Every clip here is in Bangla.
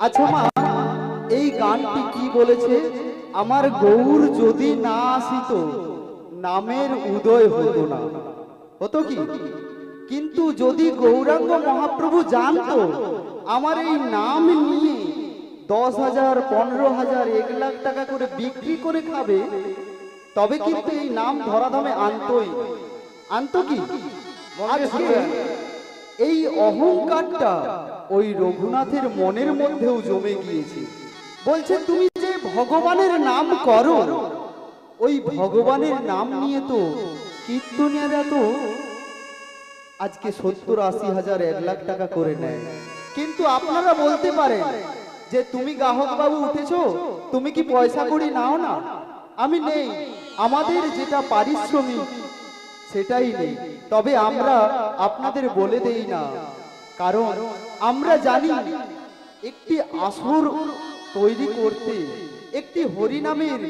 আচ্ছা মা, এই গানটি কি বলেছে? আমার গৌর যদি না আসিত নামের উদয় হতো না, হতো কি? কিন্তু যদি গৌরাঙ্গ মহাপ্রভু জানতো আমার এই নাম নিয়ে 10,000, 15,000, 1,00,000 টাকা করে বিক্রি করে খাবে, তবে কিন্তু এই নাম ধরাধামে আনতোই, আনতো কি? আজকে এই অহংকারটা ওই রঘুনাথের মনের মধ্যেও জমে গিয়েছে। বলছে তুমি যে ভগবানের নাম করো, ওই ভগবানের নাম নিয়ে তো কীর্তনীয়রা তো আজকে 70-80,000, 1,00,000 টাকা করে নেয়। কিন্তু আপনারা বলতে পারেন যে তুমি গ্রাহক বাবু উঠেছো, তুমি কি পয়সা করি নাও না? আমি নেই, আমাদের যেটা পারিশ্রমিক সেটাই নেই। তবে আমরা আপনাদের বলে দেই না, কারণ আমরা জানি একটি আসর তৈরি করতে, একটি হরিনামের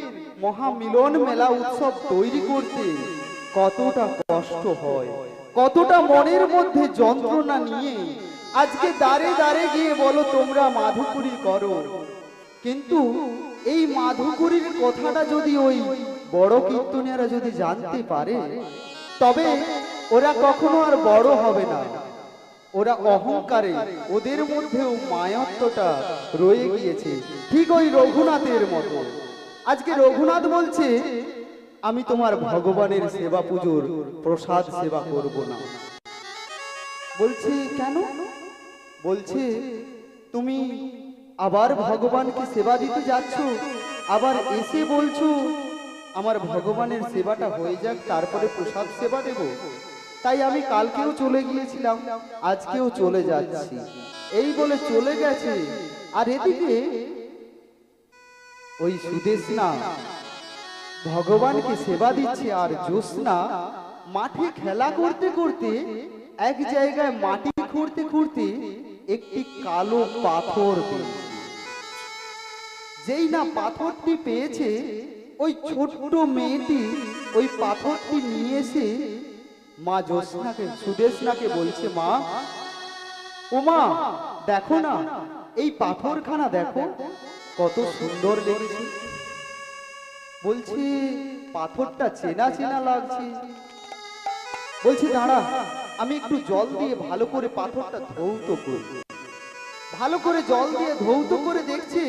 মহামিলন মেলা উৎসব তৈরি করতে কতটা কষ্ট হয়, কতটা মনের মধ্যে যন্ত্রণা নিয়ে আজকে দাঁড়ে দাঁড়ে গিয়ে বলো তোমরা মাধুকরী করো। কিন্তু এই মাধুকরীর কথাটা যদি ওই বড় কীর্তনীয়রা যদি জানতে পারে, তবে ওরা কখনো আর বড় হবে না। ওরা অহংকারে, ওদের মধ্যেও মায়াত্বটা রয়ে গিয়েছে, ঠিক ওই রঘুনাথের মতো। আজকে রঘুনাথ বলছে আমি তোমার ভগবানের সেবা পুজোর প্রসাদ সেবা করব না। বলছে কেন? বলছে তুমি আবার ভগবানকে সেবা দিতে যাচ্ছ, আবার এসে বলছো আমার ভগবানের সেবাটা হয়ে যাক তারপরে প্রসাদ সেবা দেব। তাই আমি কালকেও চলে গিয়েছিলাম, আজকেও চলে যাচ্ছি, এই বলে চলে গেছে। আর এদিকে ওই সুদেশনা ভগবানকে সেবা দিচ্ছে, আর জ্যোৎস্না মাঠে খেলা করতে করতে এক জায়গায় মাটি খুঁড়তে খুঁড়তে একটি কালো পাথর পেয়েছে। যেই না পাথরটি পেয়েছে, ওই ছোট্ট মেয়েটি ওই পাথরটি নিয়ে এসে মা জ্যোৎস্নাকে, সুদেশনাকে বলছে, মা, ও মা, দেখো না এই পাথরখানা দেখো কত সুন্দর লেগেছে। বলছে পাথরটা চেনা চেনা লাগছে। বলছে দাঁড়া, আমি একটু জল দিয়ে ভালো করে পাথরটা ধৌত করি। ভালো করে জল দিয়ে ধৌত করে দেখছে